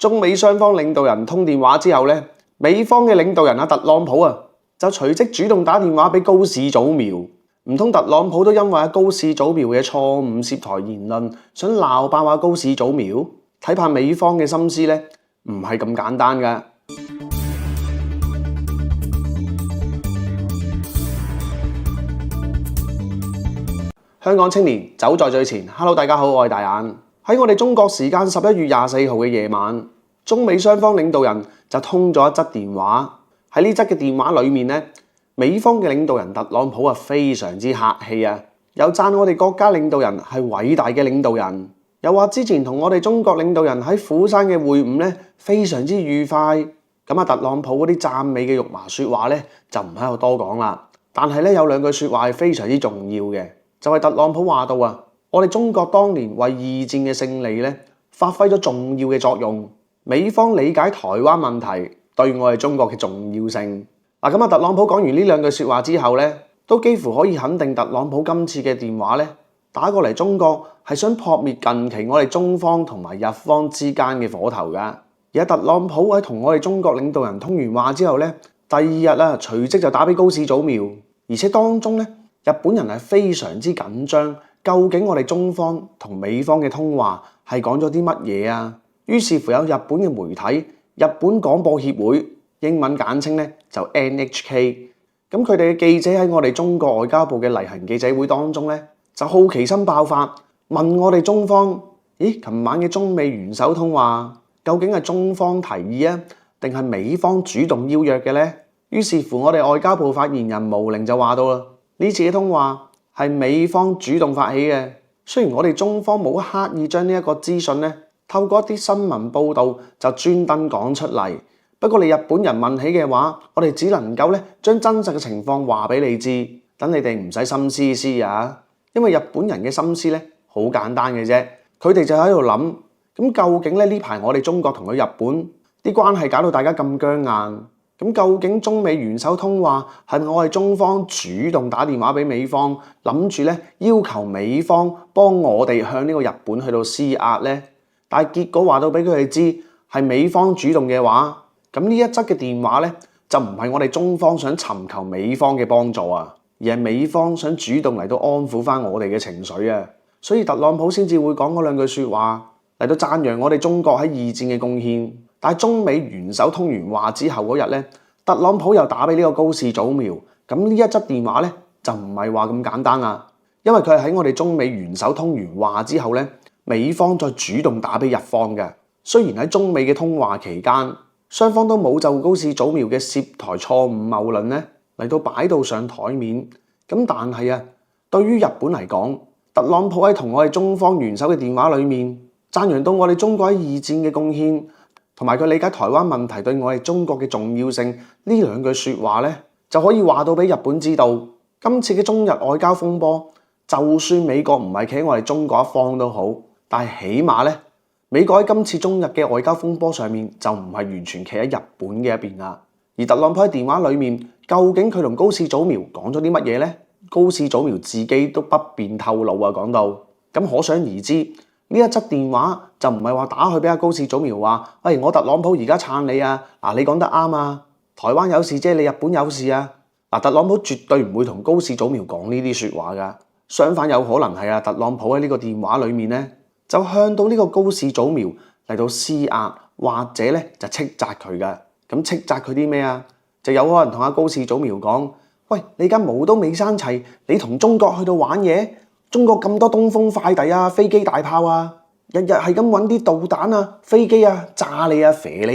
中美雙方領導人通電話之後呢，美方嘅領導人特朗普就隨即主動打電話俾高市早苗。唔通特朗普都因為高市早苗嘅錯誤涉台言論，想鬧爆高市早苗？睇怕美方嘅心思呢，唔係咁簡單㗎。香港青年走在最前 ，Hello 大家好，我係大眼。喺我哋中國時間11月24號嘅夜晚，中美雙方領導人就通咗一則電話。喺呢則嘅電話裏面呢，美方嘅領導人特朗普非常之客氣又讚我哋國家領導人係偉大嘅領導人，又話之前同我哋中國領導人喺釜山嘅會晤呢，非常之愉快。咁特朗普嗰啲讚美嘅肉麻説話呢，就唔喺度多講啦。但係呢，有兩句説話係非常之重要嘅，就係特朗普話到我哋中國當年為二戰嘅勝利呢，發揮咗重要嘅作用。美方理解台灣問題對我哋中國嘅重要性。咁特朗普講完呢兩句説話之後呢，都幾乎可以肯定特朗普今次嘅電話呢，打過嚟中國係想撲滅近期我哋中方同埋日方之間嘅火頭㗎。而特朗普喺同我哋中國領導人通完話之後呢，第二日隨即就打俾高市早苗，而且當中呢，日本人係非常之緊張。究竟我哋中方同美方嘅通話係講咗啲乜嘢？於是乎有日本嘅媒體日本廣播協會，英文簡稱呢就 NHK。咁佢哋嘅記者喺我哋中國外交部嘅例行記者會當中呢，就好奇心爆發，問我哋中方：咦，琴晚嘅中美元首通話究竟係中方提議定係美方主動邀約嘅呢？於是乎我哋外交部發言人毛寧就話到啦，呢次嘅通話係美方主動發起嘅，雖然我哋中方冇刻意將呢一個資訊呢透過一啲新聞報導就專登講出嚟，不過你日本人問起嘅話，我哋只能夠將真實嘅情況話俾你知，等你哋唔使心思思因為日本人嘅心思好簡單嘅啫，佢哋就喺度諗，咁究竟呢排我哋中國同佢日本啲關係搞到大家咁僵硬。咁究竟中美元首通話係咪我哋中方主動打電話俾美方，諗住要求美方幫我哋向呢個日本去到施壓呢？但係結果話到俾佢哋知係美方主動嘅話，咁呢一則嘅電話就唔係我哋中方想尋求美方嘅幫助而係美方想主動嚟到安撫翻我哋嘅情緒所以特朗普先至會講嗰兩句説話嚟到讚揚我哋中國喺二戰嘅貢獻。但係中美元首通完話之後嗰日特朗普又打俾呢個高市早苗，咁呢一則電話就唔係話咁簡單因為佢係喺我哋中美元首通完話之後美方再主動打俾日方嘅。雖然喺中美嘅通話期間，雙方都冇就高市早苗嘅涉台錯誤謬論嚟到擺到上台面，咁但係對於日本嚟講，特朗普喺同我哋中方元首嘅電話裏面讚揚到我哋中國喺二戰嘅貢獻，同埋佢理解台灣問題對我哋中國嘅重要性，呢兩句説話就可以話到俾日本知道，今次嘅中日外交風波，就算美國唔係企喺我哋中國一方都好，但係起碼美國喺今次中日嘅外交風波上面就唔係完全企喺日本嘅一邊啦。而特朗普喺電話裏面，究竟佢同高市早苗講咗啲乜嘢呢？高市早苗自己都不便透露講到，咁可想而知。呢一則電話就唔係話打去俾高市早苗話，喂，我特朗普而家撐你你講得啱台灣有事啫，你日本有事特朗普絕對唔會同高市早苗講呢啲説話噶，相反有可能係特朗普喺呢個電話裏面就向到呢個高市早苗嚟到施壓，或者就斥責佢噶。咁斥責佢啲咩就有可能同高市早苗講，喂，你而家毛都未生齊，你同中國去到玩嘢？中國咁多東風快遞飛機大炮日日係咁揾啲導彈飛機炸你肥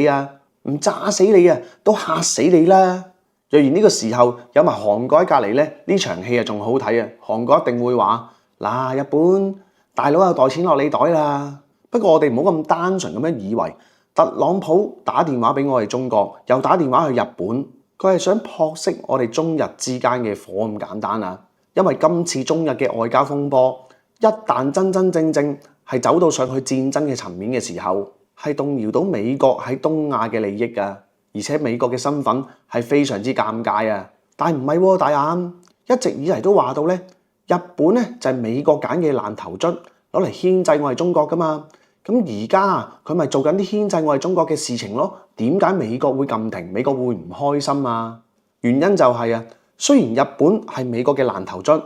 你唔炸死你都嚇死你啦！若然呢個時候有埋韓國喺隔離呢場戲仲好睇韓國一定會話嗱，日本大佬又袋錢落你袋啦。不過我哋唔好咁單純咁樣以為特朗普打電話俾我哋中國，又打電話去日本，佢係想撲熄我哋中日之間嘅火咁簡單因為今次中日嘅外交風波，一旦真真正正係走到上去戰爭嘅層面嘅時候，係動搖到美國喺東亞嘅利益而且美國嘅身份係非常之尷尬但係唔係大眼一直以嚟都話到日本就係美國揀嘅爛頭卒，攞嚟牽制我哋中國噶嘛。咁而家佢咪做緊啲牽制我哋中國嘅事情咯？點解美國會撳停？美國會唔開心啊？原因就係雖然日本係美國嘅爛頭卒，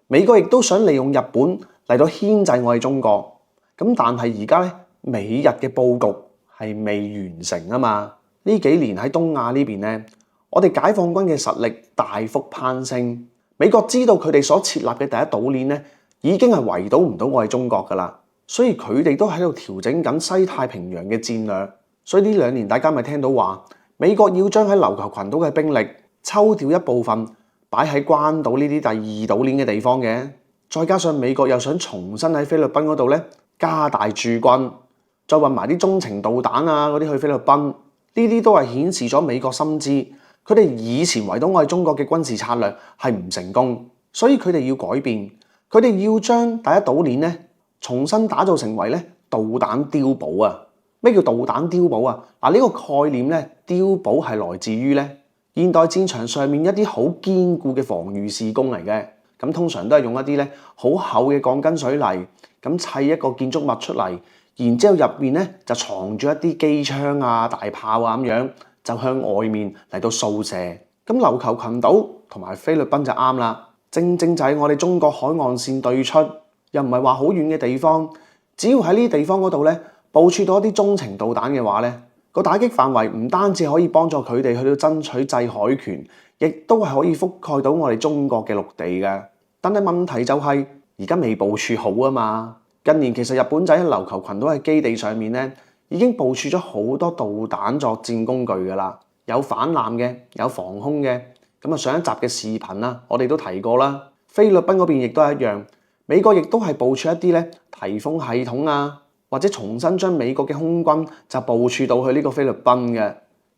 美國亦都想利用日本嚟到牽制我哋中國。咁但係而家咧，美日嘅佈局係未完成啊嘛。呢幾年喺東亞呢邊咧，我哋解放軍嘅實力大幅攀升。美國知道佢哋所設立嘅第一島鏈咧，已經係圍堵唔到我哋中國噶啦。所以佢哋都喺度調整緊西太平洋嘅戰略。所以呢2年大家咪聽到話，美國要將喺琉球群島嘅兵力抽調一部分擺喺關島呢啲第二島鏈嘅地方嘅。再加上美國又想重新喺菲律賓嗰度咧加大駐軍，再運埋啲中程導彈啊嗰啲去菲律賓，呢啲都係顯示咗美國深知佢哋以前圍堵我哋中國嘅軍事策略係唔成功，所以佢哋要改變，佢哋要將第一島鏈咧重新打造成為咧導彈碉堡啊！咩叫導彈碉堡啊？嗱，呢個概念咧，碉堡係來自於咧現代戰場上面一啲好堅固嘅防禦事工嚟嘅。咁通常都係用一啲咧好厚嘅鋼筋水泥，咁砌一個建築物出嚟，然之後入面咧就藏住一啲機槍啊、大炮啊咁樣，就向外面嚟到掃射。咁琉球群島同埋菲律賓就啱啦，正正就係我哋中國海岸線對出。又唔係話好遠嘅地方，只要喺呢啲地方嗰度咧部署到一啲中程導彈嘅話咧，個打擊範圍唔單止可以幫助佢哋去到爭取制海權，亦都係可以覆蓋到我哋中國嘅陸地嘅。但係問題就係而家未部署好啊嘛。近年其實日本仔喺琉球群島嘅基地上面咧已經部署咗好多導彈作戰工具㗎啦，有反艦嘅，有防空嘅。咁啊上一集嘅視頻啦，我哋都提過啦。菲律賓嗰邊亦都係一樣。美國亦都係部署一啲咧提風系統啊，或者重新將美國嘅空軍就部署到去呢個菲律賓嘅。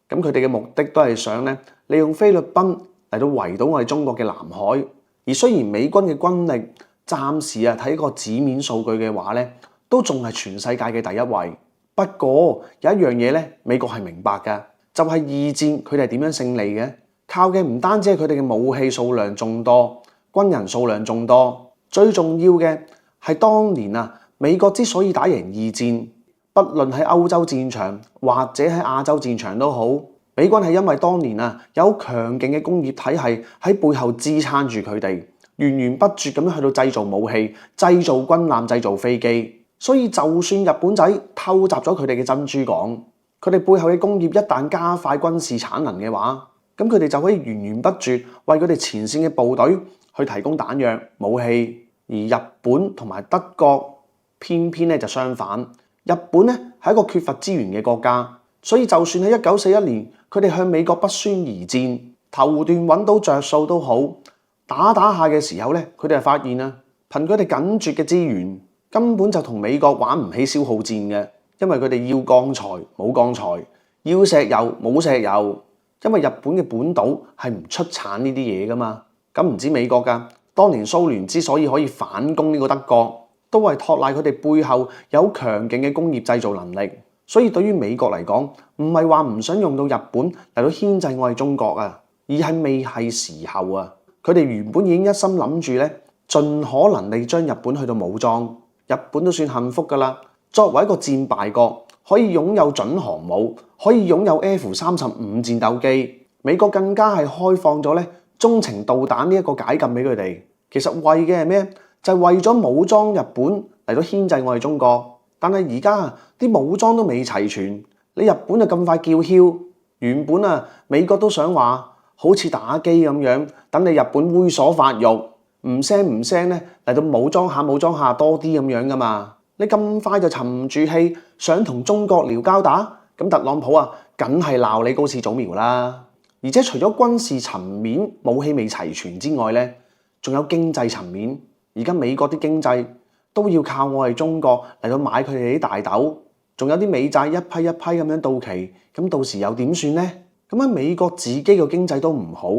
咁佢哋嘅目的都係想咧利用菲律賓嚟到圍堵我哋中國嘅南海。而雖然美軍嘅軍力暫時睇個紙面數據嘅話咧，都仲係全世界嘅第一位。不過有一樣嘢咧，美國係明白㗎，就係二戰佢哋係點樣勝利嘅？靠嘅唔單止係佢哋嘅武器數量眾多，軍人數量眾多。最重要嘅係當年美國之所以打贏二戰，不論喺歐洲戰場或者喺亞洲戰場都好，美軍係因為當年有強勁嘅工業體系喺背後支撐住佢哋，源源不絕咁樣去到製造武器、製造軍艦、製造飛機。所以就算日本仔偷襲咗佢哋嘅珍珠港，佢哋背後嘅工業一旦加快軍事產能嘅話，咁佢哋就可以源源不絕為佢哋前線嘅部隊去提供彈藥、武器。而日本同埋德國偏偏咧就相反，日本咧係一個缺乏資源嘅國家，所以就算喺1941年佢哋向美國不宣而戰，頭段揾到着數都好，打下嘅時候咧，佢哋就發現憑佢哋緊絀嘅資源，根本就同美國玩唔起消耗戰嘅，因為佢哋要鋼材冇鋼材，要石油冇石油，因為日本嘅本島係唔出產呢啲嘢噶嘛，咁唔止美國㗎。當年蘇聯之所以可以反攻呢個德國，都係托賴佢哋背後有強勁嘅工業製造能力。所以對於美國嚟講，唔係話唔想用到日本嚟到牽制我哋中國而係未係時候啊。佢哋原本已經一心諗住咧，盡可能地將日本去到武裝。日本都算幸福㗎啦，作為一個戰敗國，可以擁有準航母，可以擁有 F-35戰鬥機。美國更加係開放咗咧中程導彈呢一個解禁俾佢哋，其實為嘅係咩？就係為咗武裝日本嚟到牽制我哋中國。但係而家啲武裝都未齊全，你日本就咁快叫囂。原本美國都想話好似打機咁樣，等你日本猥瑣發育，唔聲咧嚟到武裝下多啲咁樣噶嘛。你咁快就沉唔住氣，想同中國撩交打，咁特朗普梗係鬧你高市早苗啦。而且除咗軍事層面武器未齊全之外咧，仲有經濟層面。而家美國啲經濟都要靠我哋中國嚟到買佢哋啲大豆，仲有啲美債一批一批咁樣到期，咁到時又點算呢？咁喺美國自己嘅經濟都唔好，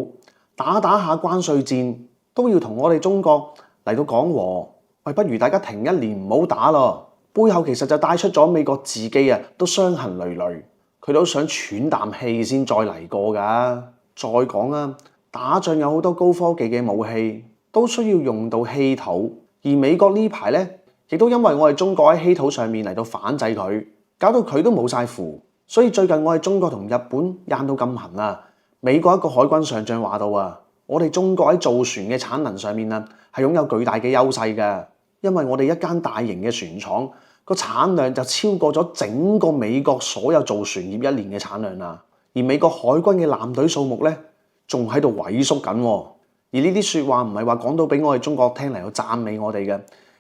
打下關稅戰都要同我哋中國嚟到講和，喂，不如大家停一年唔好打咯。背後其實就帶出咗美國自己都傷痕累累。佢都想喘啖氣先再嚟過㗎。再講打仗有好多高科技嘅武器，都需要用到稀土。而美國呢排咧亦都因為我哋中國喺稀土上面嚟到反制佢，搞到佢都冇晒符。所以最近我哋中國同日本拗到咁痕啊！美國一個海軍上將話到啊，我哋中國喺造船嘅產能上面啊，係擁有巨大嘅優勢嘅，因為我哋一間大型嘅船廠個產量就超過咗整個美國所有造船業一年嘅產量啦。而美國海軍嘅艦隊數目咧，仲喺度萎縮緊。而呢啲説話唔係話講到俾我哋中國聽嚟到讚美我哋嘅，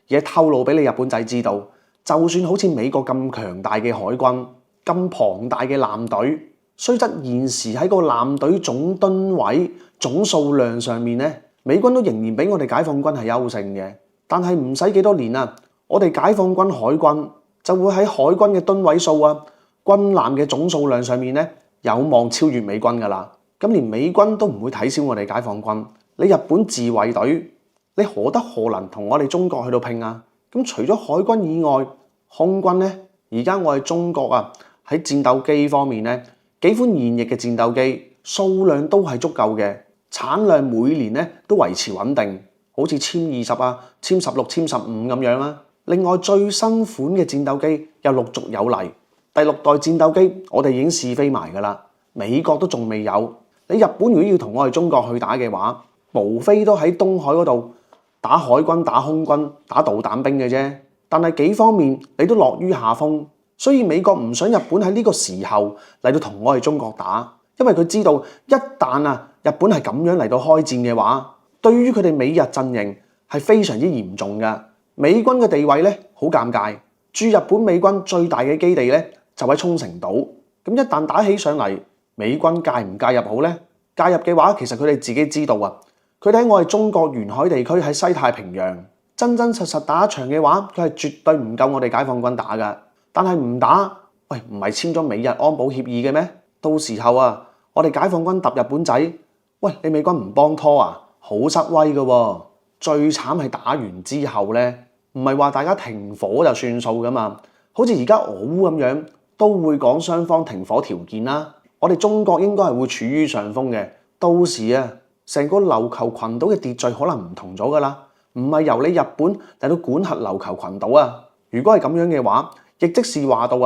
而係透露俾你日本仔知道，就算好似美國咁強大嘅海軍，咁龐大嘅艦隊，雖則現時喺個艦隊總噸位、總數量上面咧，美軍都仍然比我哋解放軍係優勝嘅。但係唔使幾多年啊，我哋解放軍海軍就會喺海軍嘅噸位數啊、軍艦嘅總數量上面咧，有望超越美軍㗎啦。咁連美軍都唔會睇小我哋解放軍，你日本自衛隊，你何德何能同我哋中國去到拼啊？咁除咗海軍以外，空軍咧，而家我哋中國啊喺戰鬥機方面咧，幾款現役嘅戰鬥機數量都係足夠嘅，產量每年咧都維持穩定，好似殲20啊、殲16、殲15咁樣啦。另外最新款嘅戰鬥機又陸續有嚟，第6代戰鬥機我哋已經試飛埋㗎啦，美國都仲未有。你日本如果要同我哋中國去打嘅話，無非都喺東海嗰度打海軍、打空軍、打導彈兵嘅啫。但係幾方面你都落於下風，所以美國唔想日本喺呢個時候嚟到同我哋中國打，因為佢知道一旦日本係咁樣嚟到開戰嘅話，對於佢哋美日陣營係非常之嚴重㗎。美軍嘅地位咧好尷尬，駐日本美軍最大嘅基地咧就喺沖繩島。咁一旦打起上嚟，美軍介唔介入好呢？介入嘅話，其實佢哋自己知道啊。佢哋喺我哋中國沿海地區喺西太平洋真真實實打一場嘅話，佢係絕對唔夠我哋解放軍打㗎。但係唔打，喂，唔係簽咗美日安保協議嘅咩？到時候我哋解放軍揼日本仔，喂，你美軍唔幫拖啊，好失威㗎喎。最慘係打完之後咧，唔係話大家停火就算數㗎嘛。好似而家俄烏咁樣，都會講雙方停火條件啦。我哋中國應該係會處於上風嘅，到時成個琉球群島嘅秩序可能唔同咗㗎啦，唔係由你日本嚟到管轄琉球群島啊。如果係咁樣嘅話，亦即是話到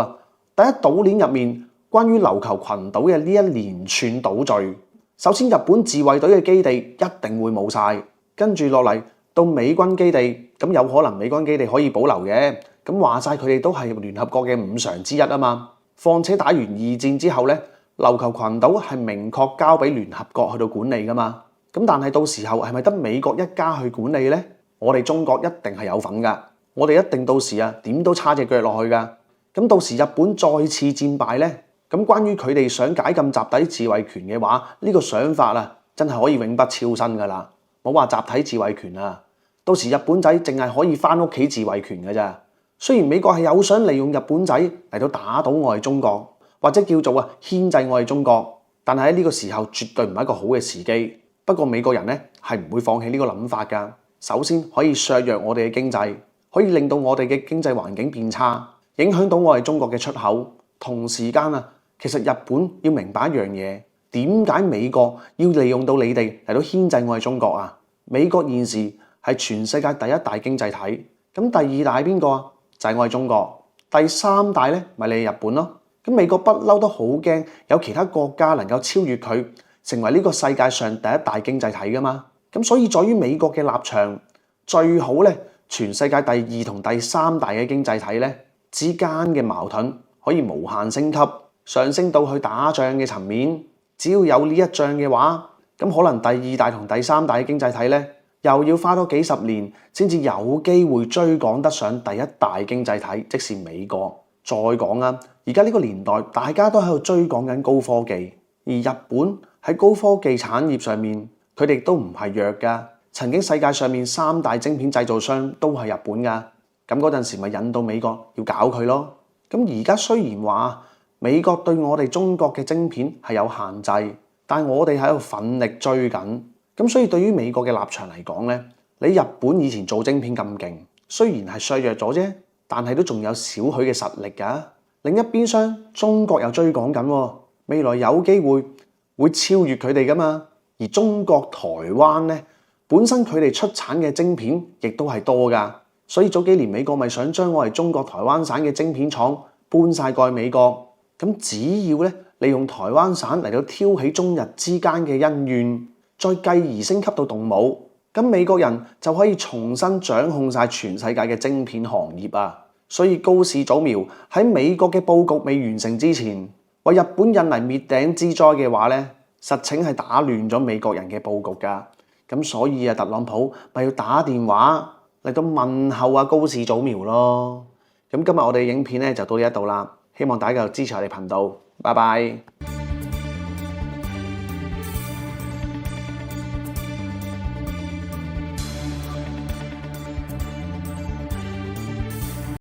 第一島鏈入面關於琉球群島嘅呢一連串島嶼，首先日本自衛隊嘅基地一定會冇晒，跟住落嚟到美軍基地，咁有可能美軍基地可以保留嘅，咁話晒佢哋都係聯合國嘅5常之一啊嘛。況且打完2戰之後咧，琉球群島係明確交俾聯合國去到管理㗎嘛。咁但係到時候係咪得美國一家去管理呢？我哋中國一定係有份㗎，我哋一定到時點都叉隻腳落去㗎。咁到時日本再次戰敗呢，咁關於佢哋想解禁集體自衛權嘅話，呢個想法真係可以永不超生㗎啦。冇話集體自衛權啊，到時日本仔淨係可以返屋企自衛權㗎咋。雖然美國係有想利用日本仔嚟到打倒我哋中國，或者叫做牽制我哋中國，但係喺呢個時候絕對唔係一個好嘅時機。不過美國人咧係唔會放棄呢個諗法㗎。首先可以削弱我哋嘅經濟，可以令到我哋嘅經濟環境變差，影響到我哋中國嘅出口。同時間其實日本要明白一樣嘢，點解美國要利用到你哋嚟到牽制我哋中國啊？美國現時係全世界第一大經濟體，咁第2大邊個啊？就係我哋中國。第3大咧咪你日本咯。咁美國不嬲都好驚有其他國家能夠超越佢，成為呢個世界上第一大經濟體噶嘛。咁所以在於美國嘅立場，最好咧全世界第2同第3大嘅經濟體咧之間嘅矛盾可以無限升級，上升到去打仗嘅層面。只要有呢一仗嘅話，咁可能第2大同第3大嘅經濟體咧又要花多幾十年先至有機會追趕得上第1大經濟體，即是美國。再講而家呢個年代大家都喺度追趕緊高科技，而日本喺高科技產業上面佢哋都唔係弱㗎。曾經世界上面3大晶片製造商都係日本㗎。咁嗰陣時咪引到美國要搞佢咯。咁而家雖然話美國對我哋中國嘅晶片係有限制，但我哋喺度奮力追緊。咁所以對於美國嘅立場嚟講咧，你日本以前做晶片咁勁，雖然係削弱咗啫，但係都仲有少許嘅實力㗎。另一邊廂，中國又追趕緊，未來有機會超越佢哋㗎嘛。而中國台灣咧，本身佢哋出產嘅晶片亦都係多㗎。所以早幾年美國咪想將我哋中國台灣省嘅晶片廠搬晒過去美國，咁只要咧利用台灣省嚟到挑起中日之間嘅恩怨，再繼而升級到動武，咁美國人就可以重新掌控晒全世界嘅晶片行業啊！所以高市早苗喺美國嘅佈局未完成之前，為日本引嚟滅頂之災嘅話咧，實情係打亂咗美國人嘅佈局㗎。咁所以啊，特朗普咪要打電話嚟到問候啊高市早苗咯。咁今日我哋影片咧就到呢一度啦，希望大家繼續支持我哋頻道，拜拜。